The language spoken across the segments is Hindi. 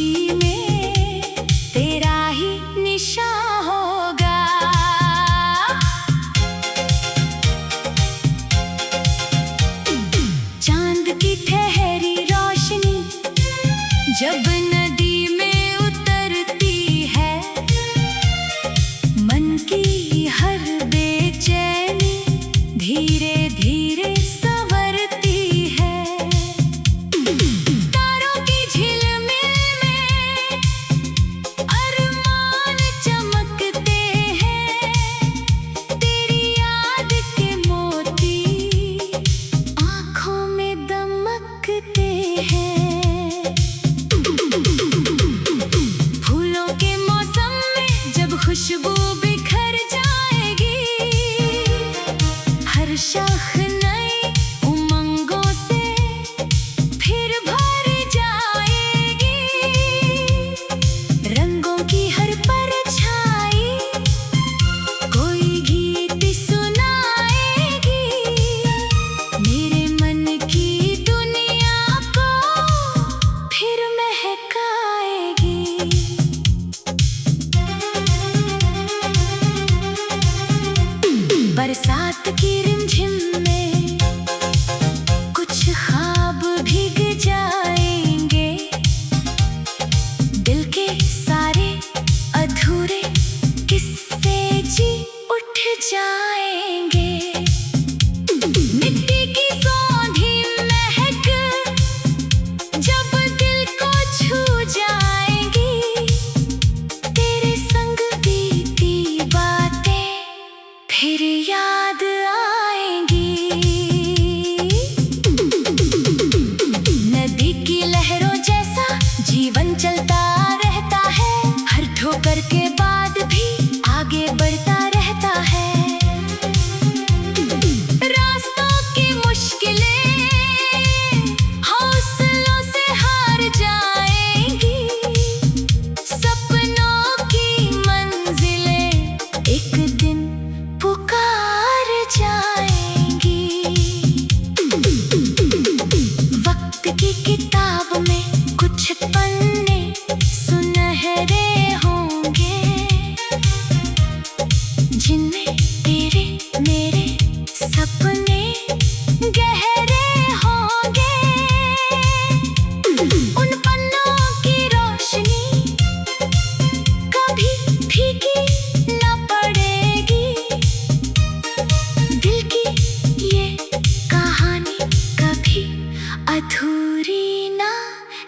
जिंदगी में तेरा ही निशान होगा। चांद की ठहरी रोशनी जब नदी में उतरती है, मन की हर बेचैनी धीरे धीरे संवरती है। तारों की झिलमिल में अरमान चमकते हैं, तेरी याद के मोती आँखों में दमकते हैं। फूलों के मौसम में जब खुशबू बिखर जाएगी, हर शाख नई उमंगों से फिर भर जाएगी। रंगों की हर परछाई कोई गीत सुनाएगी, मेरे मन की दुनिया को फिर महकाएगी। बरसात की रिमझिम में कुछ ख्वाब भीग जाएंगे, दिल के सारे अधूरे किस्से जी उठ जाएंगे। मिट्टी की सौंधी महक जब दिल को छू जाएंगी, तेरे संग बीती बातें फिर याद आएंगी। नदी की लहरों जैसा जीवन चलता रहता है, हर ठोकर के बाद भी आगे बढ़ता रहता है। रास्तों की मुश्किलें हौसलों से हार जाएंगी, सपनों की मंजिलें एक दिन पुकार जाएंगी। वक्त की किताब में कुछ पन्ने सुनहरे होंगे, जिनमें तेरे मेरे सपने गहरे होंगे। उन पन्नों की रोशनी कभी फीकी न पड़ेगी, दिल की ये कहानी कभी अधूरी ना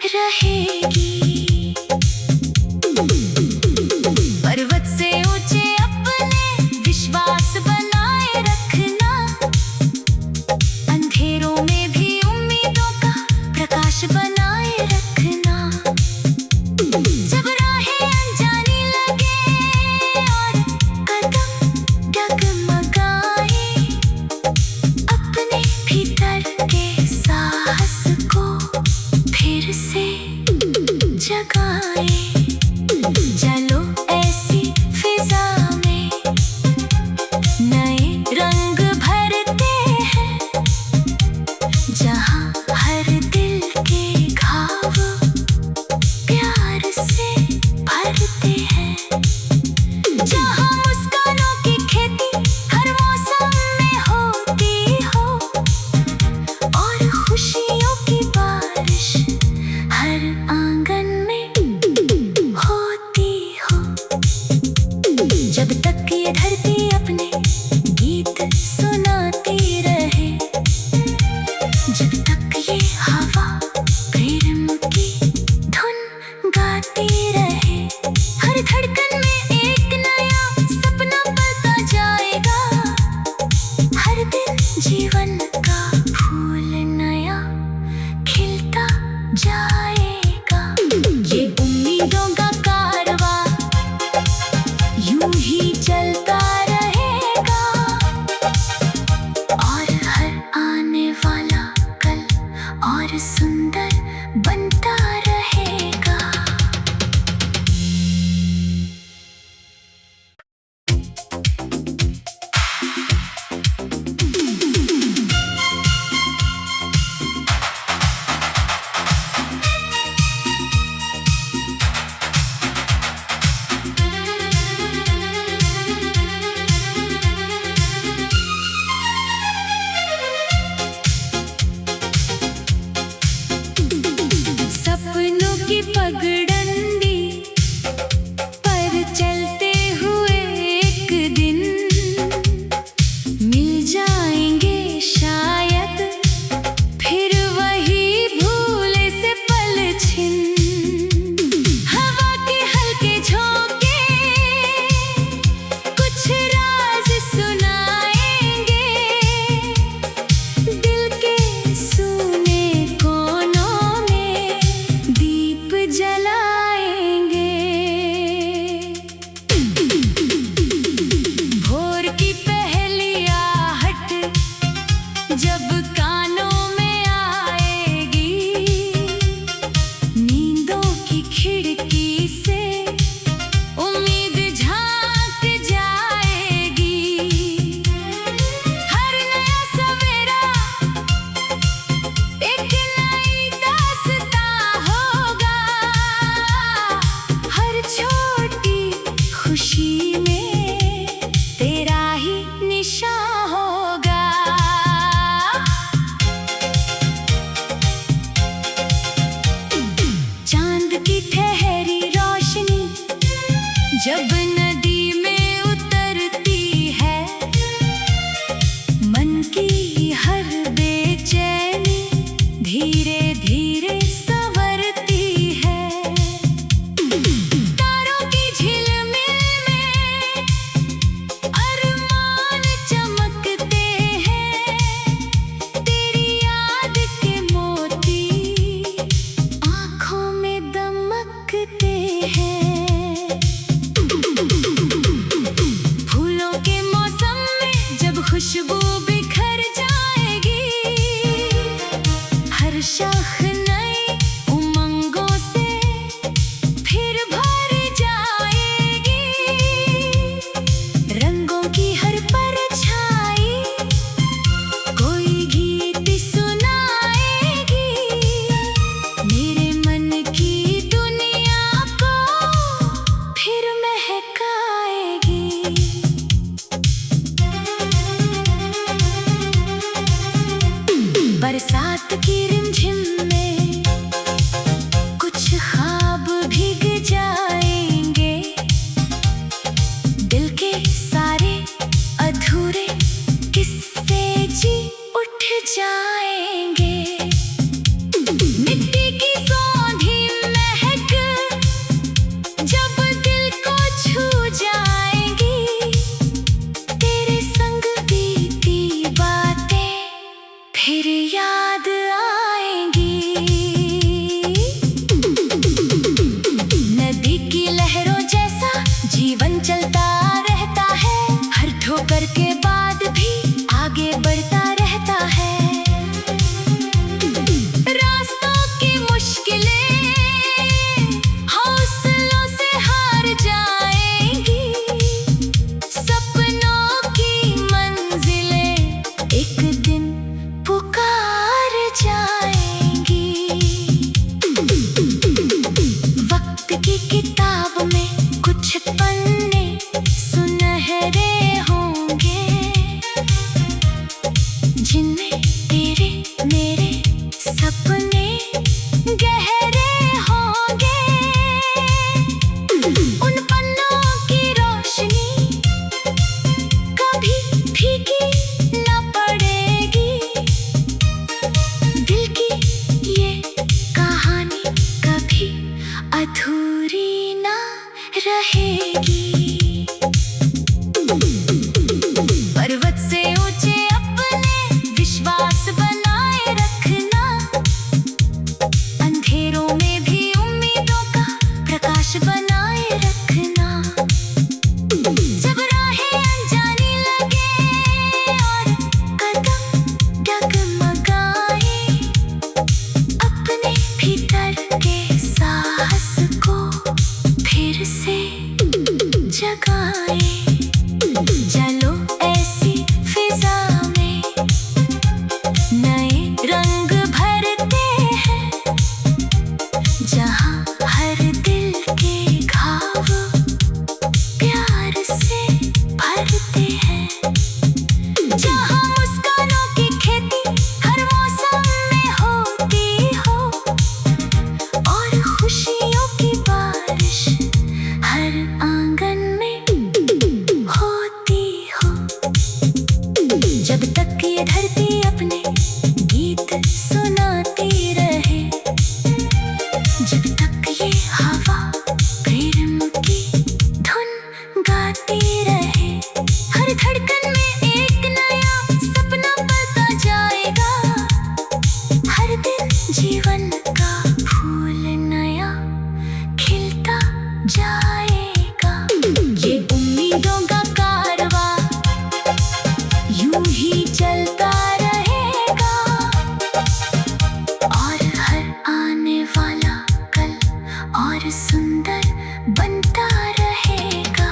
रहेगी। पर्वत से ऊंचे अपने विश्वास बनाए रखना, अंधेरों में भी उम्मीदों का प्रकाश बनाए रखना। जब राहें अनजानी लगे और कदम डगमगाए, अपने भीतर के साहस को फिर से जगाए। चलो ऐसी फिजा में नए रंग भरते हैं, जहाँ हर दिल के घाव प्यार से भरते हैं, जहाँ मुस्कानों की खेती हर मौसम में होती हो, और खुशियों की बारिश हर आंगन में होती हो। जब तक ये धरती अपने गीत सुनाती रहे, जब तक ये हवा प्रेम की धुन गाती रहे, हर धड़कन में एक नया सपना पलता जाएगा। हर दिन जीवन का फूल नया खिलता जाएगा। ये उम्मीदों का कारवां यूं ही चलता रहेगा, और हर आने वाला कल और सुंदर बनता रहेगा। जब नदी में उतरती है मन की हर बेचैनी धीरे धीरे संवरती है। तारों की झिलमिल में अरमान चमकते हैं, तेरी याद के मोती आँखों में दमकते हैं। फूलों के मौसम में जब खुशबू बिखर जाएगी, हर शाख नई उमंगों से फिर भर जाएगी। रंगों की हर परछाई कोई गीत सुनाएगी, मेरे मन की दुनिया को फिर महकाएगी। बरसात की रिमझिम में कुछ ख्वाब भीग जाएंगे, दिल के सारे अधूरे किस्से जी उठ जाएंगे। मिट्टी की सौंधी महक जब दिल को छू जाएगी, तेरे संग बीती बातें फिर याद आएंगी। नदी की लहरों जैसा जीवन चलता रहता है, हर ठोकर के बाद भी आगे बढ़ता रहता है। रास्तों की मुश्किलें हौसलों से हार जाएंगी, सपनों की मंजिलें एक दिन पुकार जाएंगी। वक्त की किताब में कुछ पन्ने सुनहरे होंगे, जिनमें तेरे मेरे सपने गहरे होंगे। उन पन्नों की रोशनी कभी फीकी न पड़ेगी, दिल की ये कहानी कभी अधूरी ना रहेगी। पर्वत से ऊंचे अपने विश्वास बनाए रखना, अंधेरों में भी उम्मीदों का प्रकाश बनाए रखना। जब राहें अनजानी लगे और कदम डगमगाए, अपने भीतर के साहस को फिर से जगाए। चलो ऐसी फिजा में नए रंग भरते हैं, जहाँ हर दिल के घाव प्यार से भरते हैं, जहाँ मुस्कानों की खेती हर मौसम में होती हो और खुशियों की बारिश हर आंगन में होती हो। जब तक ये धरती अपने गीत सुनाती रहे, जब तक ये हवा प्रेम की धुन गाती रहे, हर धड़कन में एक नया सपना पलता जाएगा, हर दिन जीवन का फूल नया खिलता जाएगा। ये उम्मीदों का कारवां यूं ही चलता रहेगा, और हर आने वाला कल और सुंदर बनता रहेगा।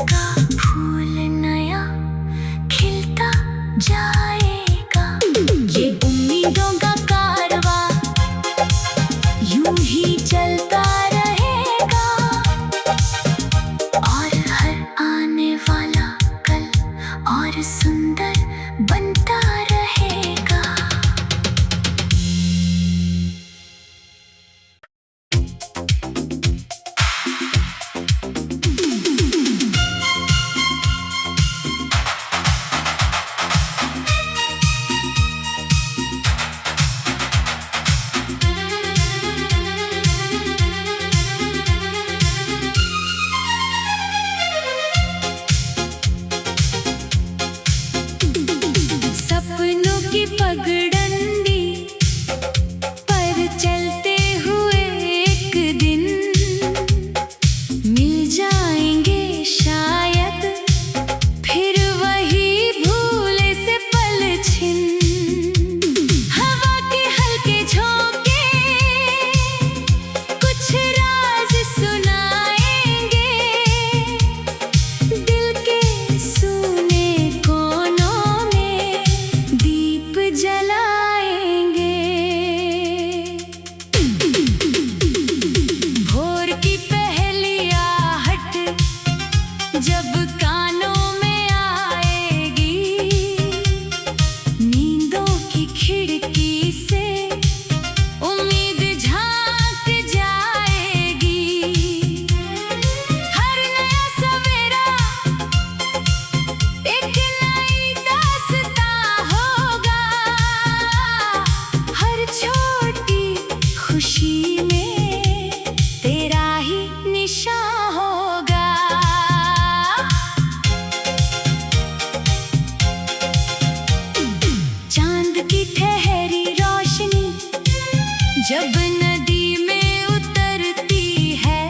का फूल नया खिलता जाएगा। ये उम्मीदों का कारवां यूं ही चलता रहेगा और हर आने वाला कल और सुंदर बनता रहेगा। सपनों की पगडंडी पर चलते हुए एक दिन मिल जाएंगे शायद फिर वही भूले से पल छिन। हवा के हल्के झोंके कुछ राज सुनाएंगे, दिल के सूने कोनों में दीप जलाएंगे। भोर की पहली आहट जब कानों में आएगी, नींदों की खिड़की से उम्मीद झांक जाएगी। हर नया सवेरा एक नई दास्तां होगा, हर छोटी खुशी में तेरा ही निशान होगा। चांद की ठहरी रोशनी जब नदी में उतरती है,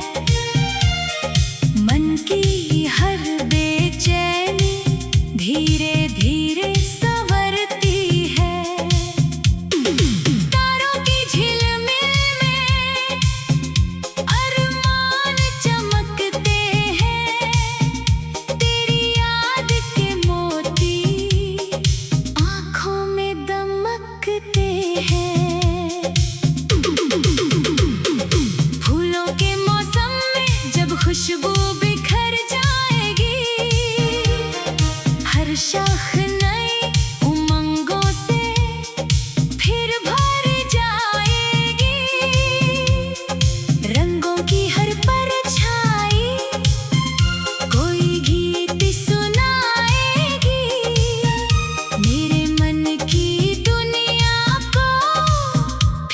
मन की हर बेचैनी धीरे धीरे संवरती है। तारों की झिलमिल में अरमान चमकते हैं, तेरी याद के मोती आँखों में दमकते हैं। फूलों के मौसम में जब खुशबू बिखर जाएगी, हर शाख नई उमंगों से फिर भर जाएगी। रंगों की हर परछाई कोई गीत सुनाएगी, मेरे मन की दुनिया को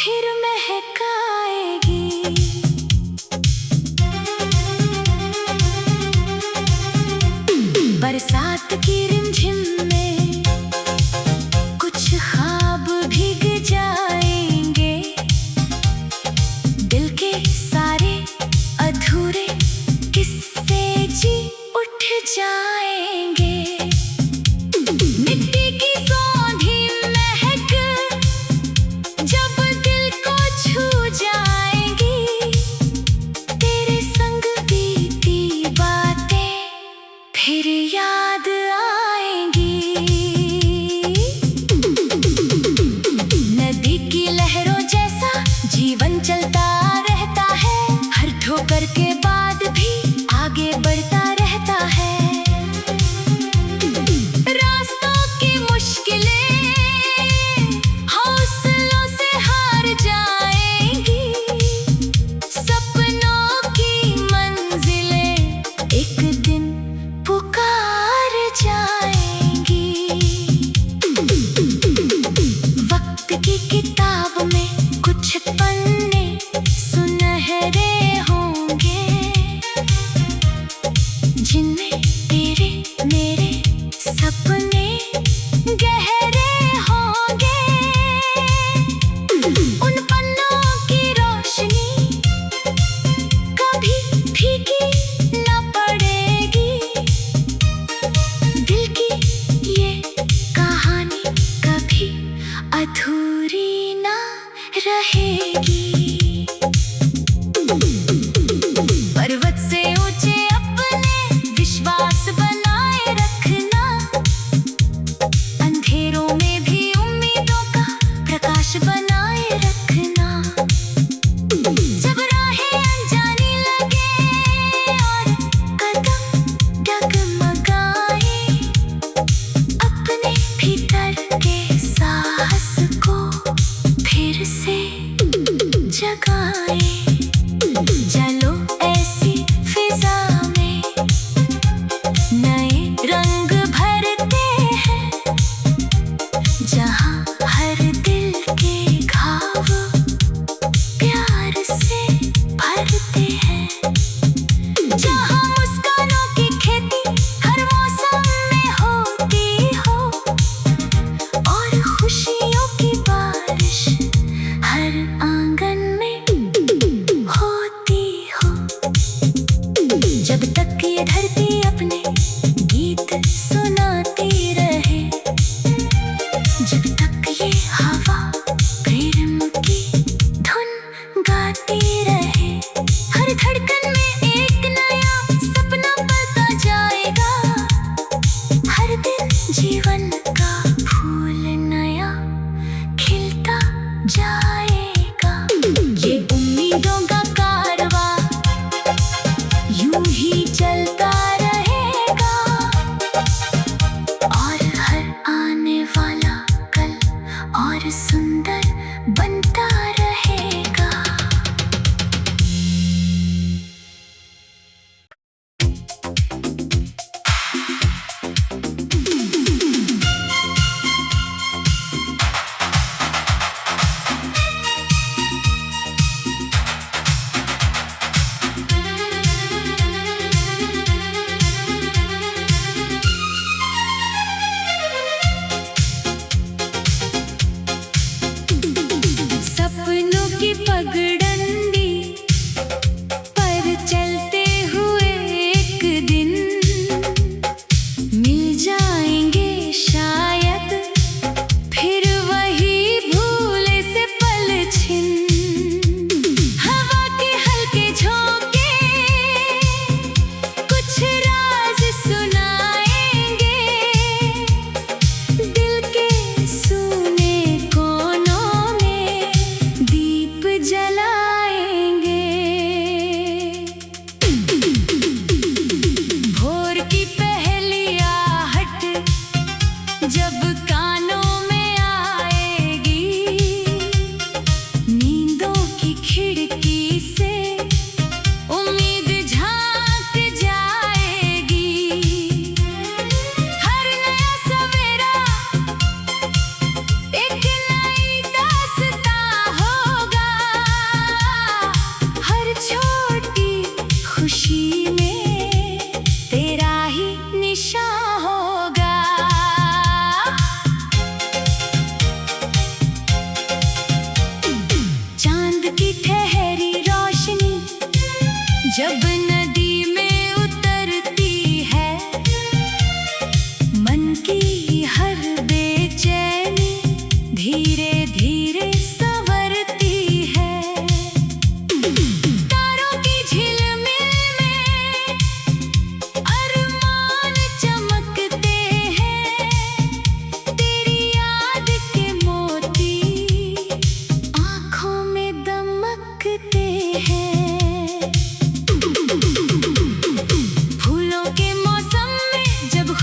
फिर महकाएगी। बरसात की रिमझिम में कुछ ख्वाब भीग जाएंगे, दिल के सारे अधूरे किस्से जी उठ जाएंगे। मिट्टी की सौंधी महक जब दिल को छू जाएंगी, तेरे संग बीती बातें फिर याद आएंगी। नदी की लहरों जैसा जीवन चलता रहता है, हर ठोकर के बाद भी आगे बढ़ता रहता है।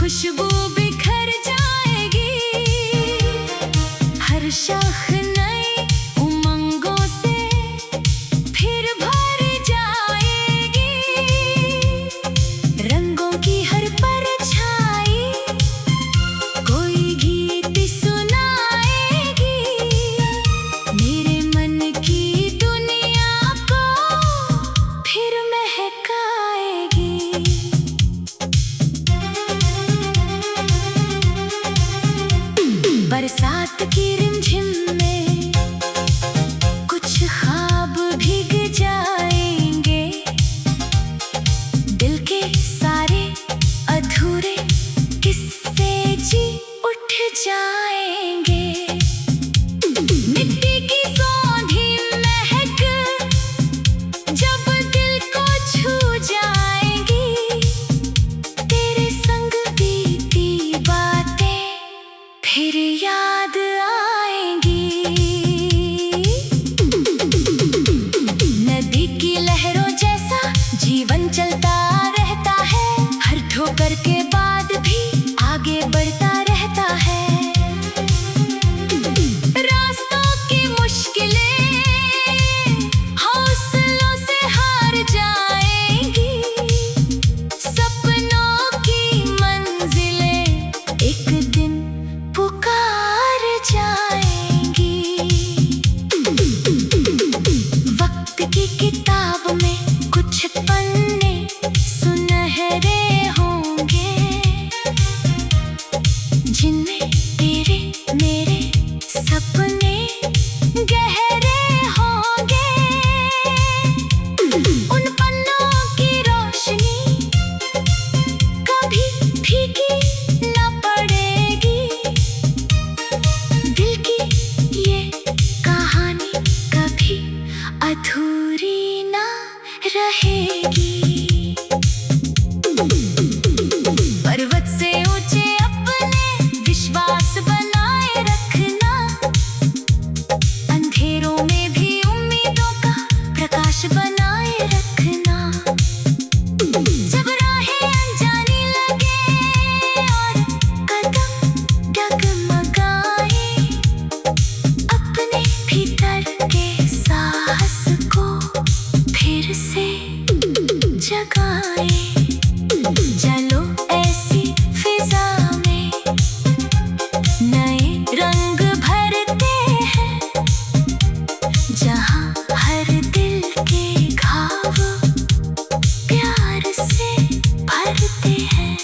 खुशबू बिखर जाएगी, हर शाख नई उमंगों से फिर भर जाएगी। रंगों की हर परछाई कोई गीत सुनाएगी, मेरे मन की दुनिया को फिर महकाएगी। बरसात की रिमझिम में कुछ ख्वाब भीग जाएंगे, दिल के सारे अधूरे किस्से जी उठ जाएंगे। मिट्टी की सौंधी महक जब दिल को छू जाएंगी, तेरे संग बीती बातें फिर याद आएंगी। नदी की लहरों जैसा जीवन चलता रहता है, हर ठोकर के बाद भी आगे बढ़ता रहता है। रास्तों की मुश्किलें हौसलों से हार जाएंगी, सपनों की मंजिलें एक दिन पुकार जाएंगी। वक्त की किताब में कुछ पन्ने सुनहरे होंगे, जिनमें तेरे मेरे सपने गहरे होंगे। उन पन्नों की रोशनी कभी फीकी न पड़ेगी, दिल की ये कहानी कभी अधूरी ना रहेगी। पर्वत से ऊंचे अपने विश्वास बनाए रखना, अंधेरों में भी उम्मीदों का प्रकाश बनाए रखना। जब राहें अनजानी लगे और कदम डगमगाए, अपने भीतर के साहस को फिर से जगाए। चलो ऐसी फिजा में नए रंग भरते हैं, जहाँ हर दिल के घाव प्यार से भरते हैं,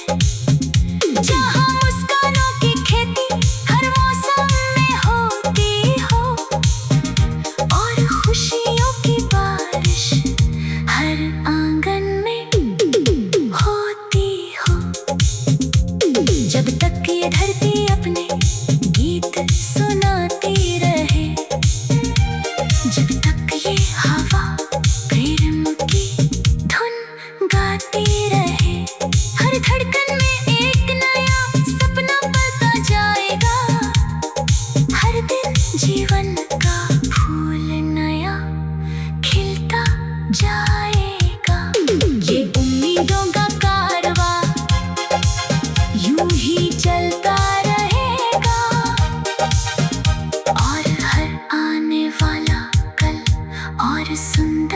जहाँ मुस्कानों की खेती हर मौसम में होती हो और खुशियों की बारिश हर आंगन में होती हो। जब तक ये धरती अपने गीत सुनाती रहे, जब तक ये हवा प्रेम की धुन गाती रहे, हर धड़कन में एक नया सपना पलता जाएगा, हर दिन जीवन का फूल नया खिलता जाएगा। ये उम्मीदों का कारवां यूं ही चलता रहेगा, और हर आने वाला कल और सुंदर